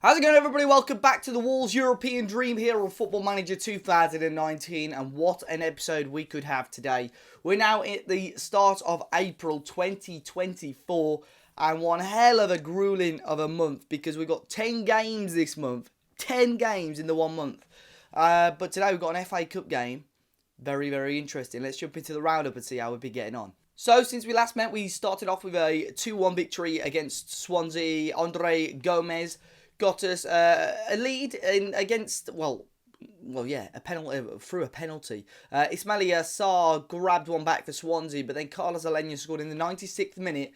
How's it going, everybody? Welcome back to the Wolves European Dream here on Football Manager 2019, and what an episode we could have today. We're now at the start of April 2024, and one hell of a grueling of a month because we've got 10 games this month. 10 games in the 1 month. But today we've got an FA Cup game. Very, very interesting. Let's jump into the roundup and see how we'll be getting on. So, since we last met, we started off with a 2-1 victory against Swansea. Andre Gomez got us a lead against, a penalty through a penalty. Ismaila Sarr grabbed one back for Swansea, but then Carlos Alenya scored in the 96th minute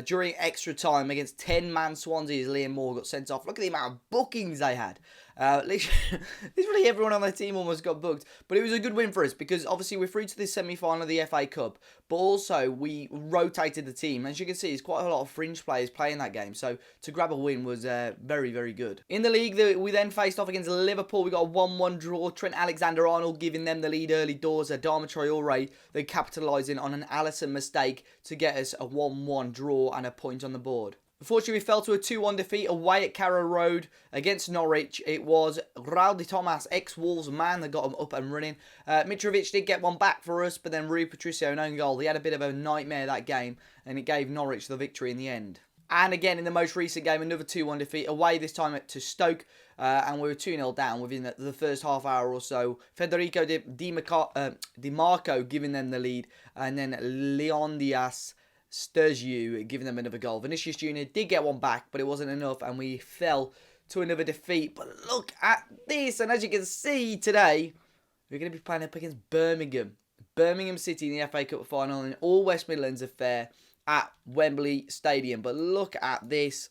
during extra time against 10-man Swansea as Liam Moore got sent off. Look at the amount of bookings they had. Literally everyone on their team almost got booked. But it was a good win for us because obviously we're through to the semi-final of the FA Cup. But also we rotated the team. As you can see, there's quite a lot of fringe players playing that game. So to grab a win was very, very good. In the league, we then faced off against Liverpool. We got a 1-1 draw. Trent Alexander-Arnold giving them the lead early doors. Adama Traore then capitalising on an Alisson mistake to get us a 1-1 draw and a point on the board. Unfortunately, we fell to a 2-1 defeat away at Carrow Road against Norwich. It was Raul de Tomas, ex-Wolves man, that got him up and running. Mitrovic did get one back for us, but then Rui Patricio, an own goal. He had a bit of a nightmare that game, and it gave Norwich the victory in the end. And again, in the most recent game, another 2-1 defeat away, this time to Stoke. And we were 2-0 down within the first half hour or so. Federico Di Marco giving them the lead, and then Leon Diaz Sturgiu giving them another goal. Vinicius Jr. did get one back, but it wasn't enough, and we fell to another defeat. But look at this, and as you can see today, we're going to be playing up against Birmingham. Birmingham City in the FA Cup final, and all West Midlands affair at Wembley Stadium. But look at this.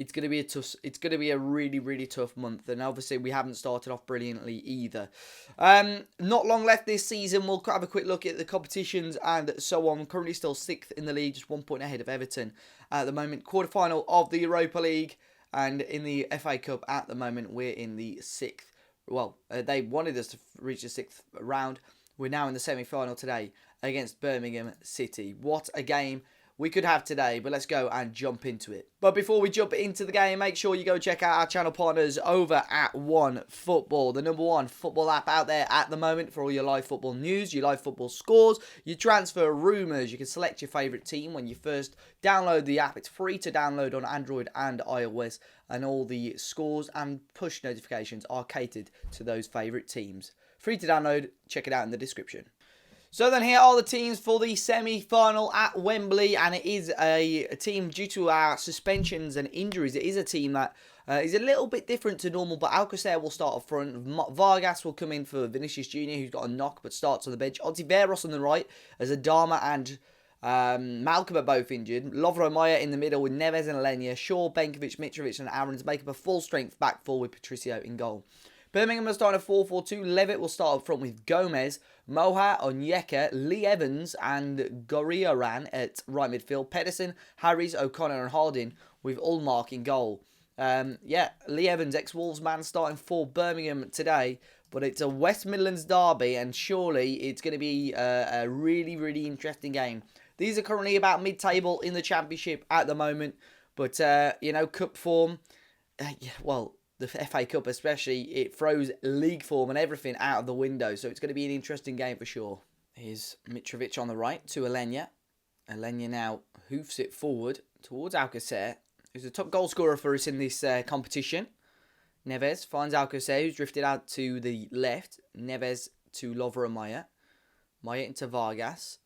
It's going to be a really, really tough month. And obviously, we haven't started off brilliantly either. Not long left this season. We'll have a quick look at the competitions and so on. Currently still 6th in the league, just 1 point ahead of Everton at the moment. Quarterfinal of the Europa League. And in the FA Cup at the moment, we're in the 6th. Well, they wanted us to reach the 6th round. We're now in the semi-final today against Birmingham City. What a game we could have today, but let's go and jump into it. But before we jump into the game, make sure you go check out our channel partners over at OneFootball, the #1 football app out there at the moment for all your live football news, your live football scores, your transfer rumours. You can select your favourite team when you first download the app. It's free to download on Android and iOS, and all the scores and push notifications are catered to those favourite teams. Free to download, check it out in the description. So then here are the teams for the semi-final at Wembley, and it is a team, due to our suspensions and injuries, it is a team that is a little bit different to normal, but Alcacer will start up front. Vargas will come in for Vinicius Jr., who's got a knock but starts on the bench. Ontiveros on the right, as Adama and Malcolm are both injured. Lovro Maya in the middle with Neves and Alenya. Shaw, Benkovic, Mitrovic and Aarons make up a full-strength back four with Patricio in goal. Birmingham will start a 4-4-2. Levitt will start up front with Gomez, Moha, Onyeka, Lee Evans and Gorioran at right midfield. Pedersen, Harris, O'Connor and Harding with Ulmark in goal. Lee Evans, ex-Wolves man, starting for Birmingham today. But it's a West Midlands derby, and surely it's going to be a really, really interesting game. These are currently about mid-table in the Championship at the moment. But, cup form, the FA Cup especially, it throws league form and everything out of the window. So it's going to be an interesting game for sure. Here's Mitrovic on the right to Alenya. Alenya now hoofs it forward towards Alcacer, who's the top goal scorer for us in this competition. Neves finds Alcacer, who's drifted out to the left. Neves to Lovro Maya. Maya into Vargas.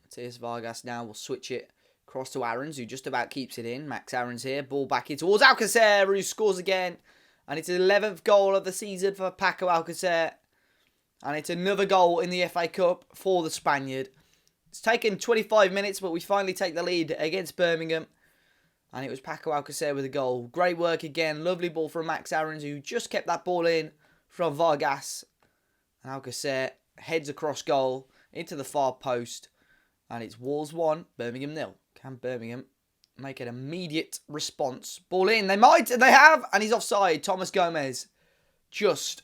Matthias Vargas now will switch it across to Aarons, who just about keeps it in. Max Aarons here. Ball back in towards Alcacer, who scores again. And it's his 11th goal of the season for Paco Alcacer. And it's another goal in the FA Cup for the Spaniard. It's taken 25 minutes, but we finally take the lead against Birmingham. And it was Paco Alcacer with a goal. Great work again. Lovely ball from Max Aarons, who just kept that ball in from Vargas. And Alcacer heads across goal into the far post. And it's Wolves 1, Birmingham 0. Can Birmingham make an immediate response? Ball in. They might. They have. And he's offside. Thomas Gomez. Just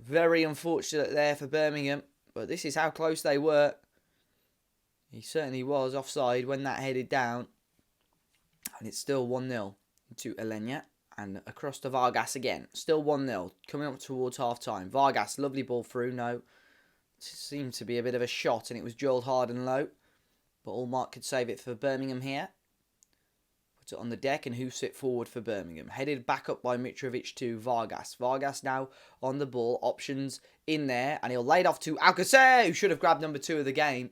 very unfortunate there for Birmingham. But this is how close they were. He certainly was offside when that headed down. And it's still 1-0 to Alenya. And across to Vargas again. Still 1-0. Coming up towards half-time. Vargas, lovely ball through. No. It seemed to be a bit of a shot. And it was drilled hard and low. But Allmark could save it for Birmingham here. Puts it on the deck and hoofs it forward for Birmingham. Headed back up by Mitrovic to Vargas. Vargas now on the ball. Options in there. And he'll lay it off to Alcacer, who should have grabbed number 2 of the game.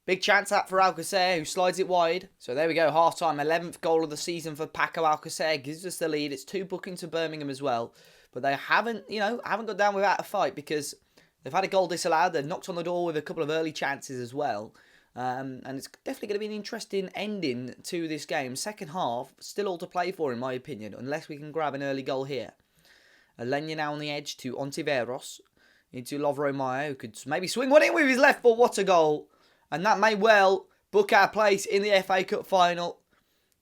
Big chance that for Alcacer, who slides it wide. So there we go, half-time, 11th goal of the season for Paco Alcacer. Gives us the lead. It's 2 bookings to Birmingham as well. But they haven't got down without a fight because they've had a goal disallowed. They've knocked on the door with a couple of early chances as well. And it's definitely going to be an interesting ending to this game. Second half, still all to play for in my opinion, unless we can grab an early goal here. Alenya now on the edge to Ontiveros. Into Lovro Maia, who could maybe swing one in with his left foot. What a goal. And that may well book our place in the FA Cup final.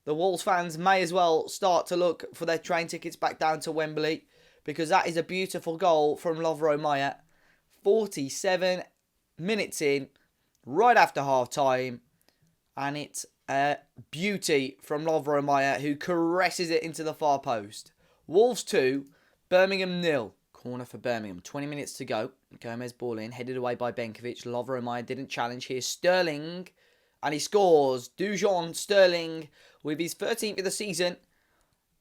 The Wolves fans may as well start to look for their train tickets back down to Wembley. Because that is a beautiful goal from Lovro Maia. 47 minutes in, right after half-time. And it's a beauty from Lovro Maia, who caresses it into the far post. Wolves 2, Birmingham 0. Corner for Birmingham. 20 minutes to go. Gomez ball in. Headed away by Benkovic. Lovro Maia didn't challenge here. Sterling. And he scores. Dujon Sterling with his 13th of the season.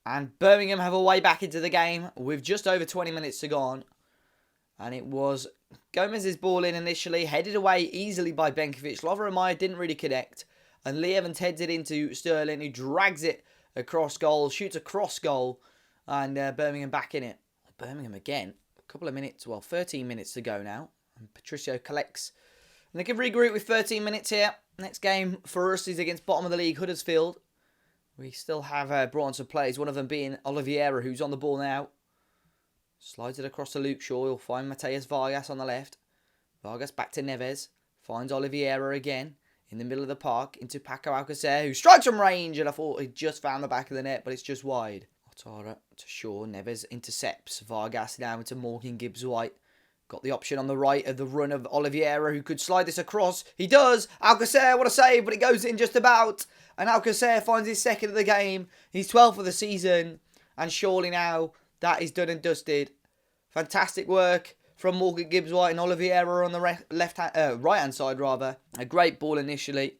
And Birmingham have a way back into the game with just over 20 minutes to go on. And it was Gomez's ball in initially. Headed away easily by Benkovic. Lovro Maia didn't really connect. And Lee Evans heads it into Sterling, who drags it across goal. Shoots a cross goal. And Birmingham back in it. Birmingham again. A couple of minutes, 13 minutes to go now. And Patricio collects. And they can regroup with 13 minutes here. Next game for us is against bottom of the league, Huddersfield. We still have brought on some players. One of them being Oliveira, who's on the ball now. Slides it across to Luke Shaw. He'll find Mateus Vargas on the left. Vargas back to Neves. Finds Oliveira again. In the middle of the park. Into Paco Alcacer, who strikes from range. And I thought he just found the back of the net, but it's just wide. Otara to Shaw. Neves intercepts. Vargas now into Morgan Gibbs-White. Got the option on the right of the run of Oliveira, who could slide this across. He does. Alcacer, what a save, but it goes in just about. And Alcacer finds his second of the game. He's 12th of the season. And surely now that is done and dusted. Fantastic work from Morgan Gibbs-White and Oliveira on the right-hand side, rather. A great ball initially.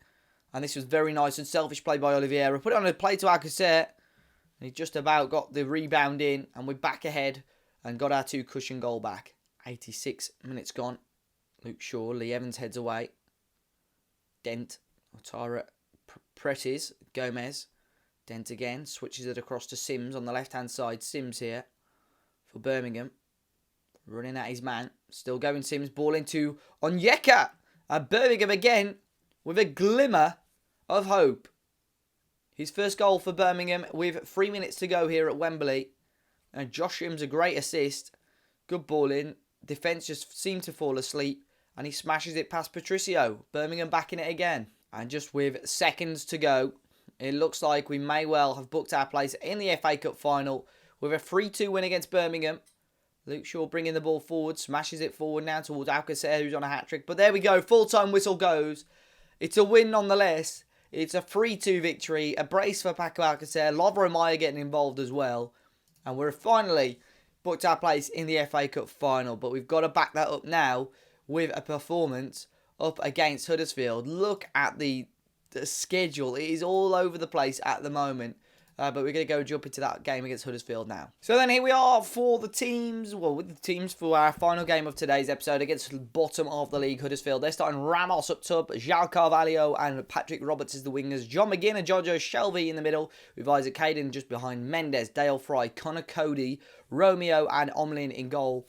And this was very nice and selfish play by Oliveira. Put it on a play to Alcacer. And he just about got the rebound in. And we're back ahead. And got our 2 cushion goal back. 86 minutes gone. Luke Shaw. Lee Evans heads away. Dent. Otara presses. Gomez. Dent again. Switches it across to Sims on the left-hand side. Sims here for Birmingham. Running at his man. Still going Sims. Ball into Onyeka. And Birmingham again with a glimmer of hope. His first goal for Birmingham with 3 minutes to go here at Wembley. And Josh Sims a great assist. Good ball in. Defence just seemed to fall asleep. And he smashes it past Patricio. Birmingham back in it again. And just with seconds to go, it looks like we may well have booked our place in the FA Cup final with a 3-2 win against Birmingham. Luke Shaw bringing the ball forward. Smashes it forward now towards Alcacer, who's on a hat-trick. But there we go. Full-time whistle goes. It's a win nonetheless. It's a 3-2 victory. A brace for Paco Alcacer. Lovro Maia getting involved as well. And we're finally booked our place in the FA Cup final. But we've got to back that up now with a performance up against Huddersfield. Look at the schedule. It is all over the place at the moment. But we're going to go jump into that game against Huddersfield now. So then here we are for the teams. Well, with the teams for our final game of today's episode against the bottom of the league, Huddersfield. They're starting Ramos up top, João Carvalho and Patrick Roberts as the wingers. John McGinn and Jojo Shelby in the middle, with Isaac Hayden just behind Mendes, Dale Fry, Connor Cody, Romeo and Omlin in goal.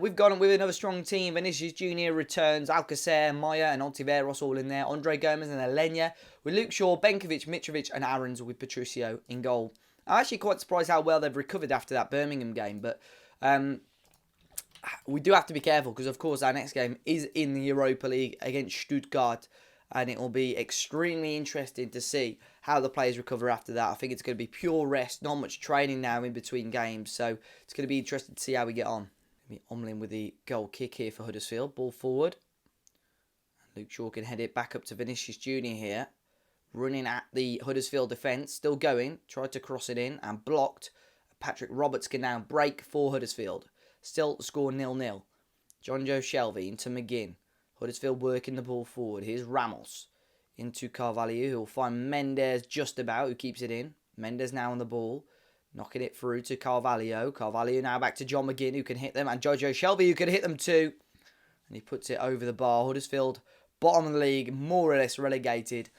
We've gone with another strong team. Vinicius Jr. returns, Alcacer, Maya and Ontiveros all in there. Andre Gomez and Alenya with Luke Shaw, Benkovic, Mitrovic and Aarons with Patricio in goal. I'm actually quite surprised how well they've recovered after that Birmingham game. But we do have to be careful because, of course, our next game is in the Europa League against Stuttgart. And it will be extremely interesting to see how the players recover after that. I think it's going to be pure rest, not much training now in between games. So it's going to be interesting to see how we get on. Omlin with the goal kick here for Huddersfield. Ball forward. Luke Shaw can head it back up to Vinicius Jr. here. running at the Huddersfield defence. Still going. Tried to cross it in and blocked. Patrick Roberts can now break for Huddersfield. Still score 0-0. John Joe Shelvey into McGinn. Huddersfield working the ball forward. Here's Ramos into Carvalho, who will find Mendes just about, who keeps it in. Mendes now on the ball. Knocking it through to Carvalho. Carvalho now back to John McGinn, who can hit them. And Jojo Shelvey, who can hit them too. And he puts it over the bar. Huddersfield, bottom of the league, more or less relegated.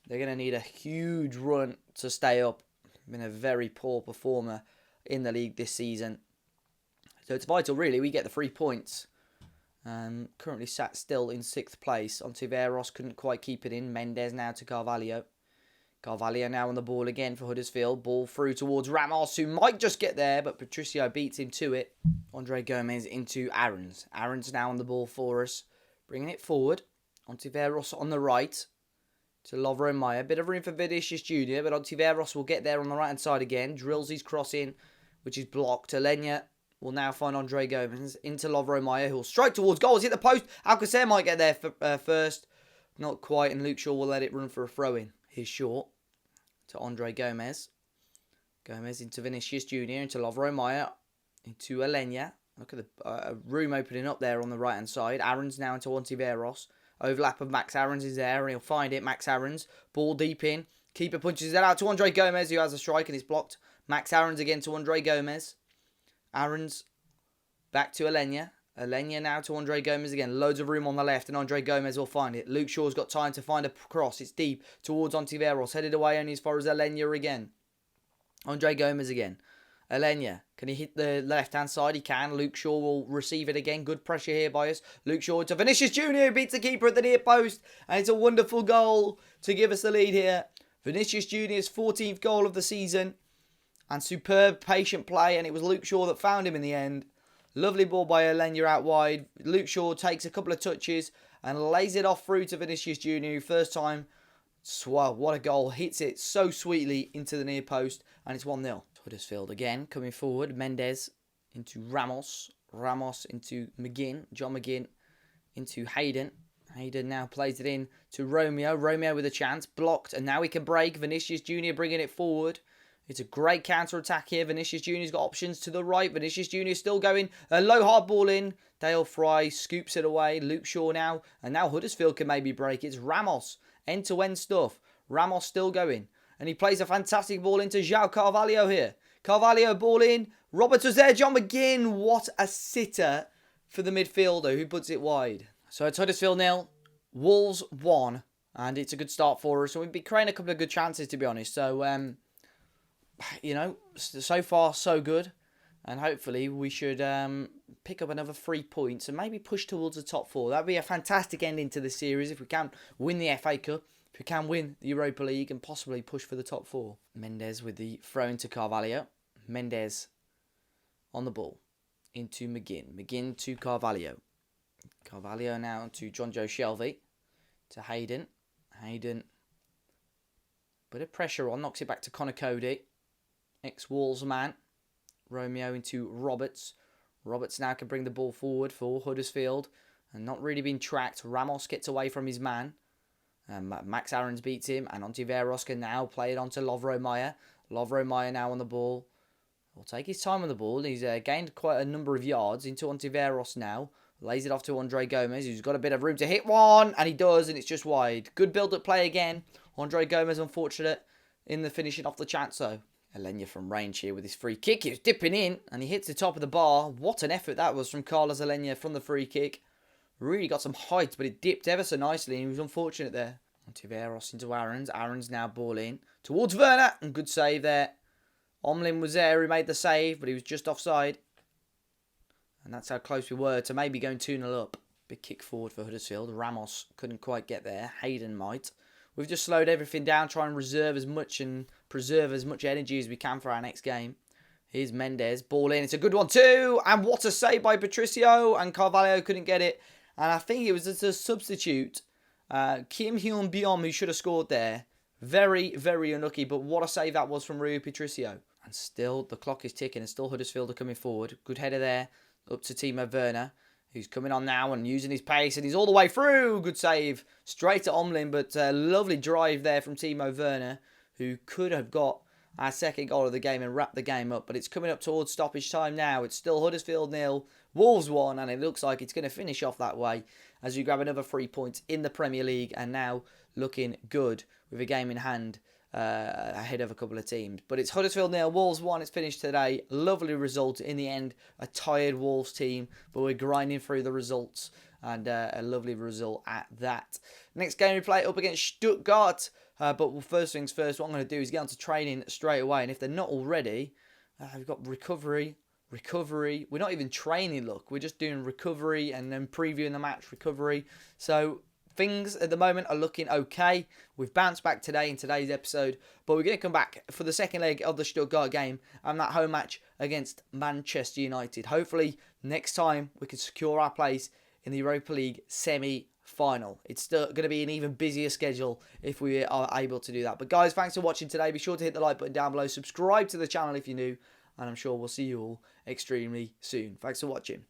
They're going to need a huge run to stay up. Been a very poor performer in the league this season. So it's vital, really. We get the 3 points. Currently sat still in 6th place. Ontiveros couldn't quite keep it in. Mendes now to Carvalho. Carvalho now on the ball again for Huddersfield. Ball through towards Ramos, who might just get there, but Patricio beats him to it. Andre Gomez into Aarons. Aarons now on the ball for us. Bringing it forward. Ontiveros on the right to Lovro Meyer. Bit of room for Vinicius Jr., but Ontiveros will get there on the right-hand side again. Drills his cross in, which is blocked. Alenya will now find Andre Gomez into Lovro Meyer, who will strike towards goals. Hit the post. Alcacer might get there first. Not quite, and Luke Shaw will let it run for a throw-in. Here's short to Andre Gomez. Gomez into Vinicius Jr., into Lovro Meyer, into Alenya. Look at the room opening up there on the right-hand side. Aarons now into Ontiveros. Overlap of Max Aarons is there, and he'll find it. Max Aarons, ball deep in. Keeper punches it out to Andre Gomez, who has a strike and is blocked. Max Aarons again to Andre Gomez. Aarons back to Alenya. Alenya now to Andre Gomez again. Loads of room on the left, and Andre Gomez will find it. Luke Shaw's got time to find a cross. It's deep towards Ontiveros. Headed away only as far as Alenya again. Andre Gomez again. Alenya, can he hit the left-hand side? He can. Luke Shaw will receive it again. Good pressure here by us. Luke Shaw to Vinicius Jr., who beats the keeper at the near post. And it's a wonderful goal to give us the lead here. Vinicius Jr.'s 14th goal of the season. And superb patient play. And it was Luke Shaw that found him in the end. Lovely ball by Alenya out wide. Luke Shaw takes a couple of touches and lays it off through to Vinicius Jr. First time. Wow, what a goal. Hits it so sweetly into the near post. And it's 1-0. Huddersfield again coming forward. Mendes into Ramos. Ramos into McGinn. John McGinn into Hayden. Hayden now plays it in to Romeo. Romeo with a chance. Blocked. And now he can break. Vinicius Jr. bringing it forward. It's a great counter-attack here. Vinicius Jr.'s got options to the right. Vinicius Jr. still going. A low hard ball in. Dale Fry scoops it away. Luke Shaw now. And now Huddersfield can maybe break. It's Ramos. End-to-end stuff. Ramos still going. And he plays a fantastic ball into João Carvalho here. Carvalho ball in. Roberts was there. John McGinn. What a sitter for the midfielder who puts it wide. So it's Huddersfield 0. Wolves 1. And it's a good start for us. So we've been creating a couple of good chances, to be honest. So, you know, so far so good. And hopefully we should pick up another 3 points and maybe push towards the top 4. That would be a fantastic ending to the series if we can win the FA Cup. If we can win the Europa League and possibly push for the top 4. Mendes with the throw into Carvalho. Mendes on the ball. Into McGinn. McGinn to Carvalho. Carvalho now to John Joe Shelvey. To Hayden. Hayden. Bit of pressure on. Knocks it back to Connor Cody. Ex-Wolves man. Romeo into Roberts. Roberts now can bring the ball forward for Huddersfield. And not really being tracked. Ramos gets away from his man. Max Aarons beats him, and Ontiveros can now play it onto Lovro Meyer. Lovro Meyer now on the ball. Will take his time on the ball. He's gained quite a number of yards into Ontiveros now. Lays it off to Andre Gomez, who's got a bit of room to hit one, and he does, and it's just wide. Good build-up play again. Andre Gomez unfortunate in the finishing off the chance, though. Alenya from range here with his free kick. He was dipping in, and he hits the top of the bar. What an effort that was from Carlos Alenya from the free kick. Really got some height, but it dipped ever so nicely, and he was unfortunate there. Ontiveros into Aarons. Aarons now ball in towards Werner, and good save there. Omlin was there, who made the save, but he was just offside. And that's how close we were to maybe going 2-0 up. Big kick forward for Huddersfield. Ramos couldn't quite get there. Hayden might. We've just slowed everything down, try and reserve as much and preserve as much energy as we can for our next game. Here's Mendes. Ball in. It's a good one too. And what a save by Patricio. And Carvalho couldn't get it. And I think it was just a substitute. Kim Hyun Byom, who should have scored there. Very, very unlucky. But what a save that was from Rui Patricio. And still, the clock is ticking. And still Huddersfield are coming forward. Good header there. Up to Timo Werner. who's coming on now and using his pace, and he's all the way through. Good save. Straight to Omlin, but lovely drive there from Timo Werner, who could have got our second goal of the game and wrapped the game up. But it's coming up towards stoppage time now. It's still Huddersfield 0, Wolves 1, and it looks like it's going to finish off that way as you grab another 3 points in the Premier League, and now looking good with a game in hand ahead of a couple of teams. But it's Huddersfield 0, Wolves 1. It's finished today. Lovely result in the end. A tired Wolves team, but we're grinding through the results, and a lovely result at that. Next game we play up against Stuttgart. But first things first, what I'm going to do is get onto training straight away. And if they're not already, we've got recovery. We're not even training, look. We're just doing recovery and then previewing the match, recovery. So things at the moment are looking okay. We've bounced back today in today's episode, but we're going to come back for the second leg of the Stuttgart game and that home match against Manchester United. Hopefully, next time we can secure our place in the Europa League semi-final. It's still going to be an even busier schedule if we are able to do that. But guys, thanks for watching today. Be sure to hit the like button down below. Subscribe to the channel if you're new, and I'm sure we'll see you all extremely soon. Thanks for watching.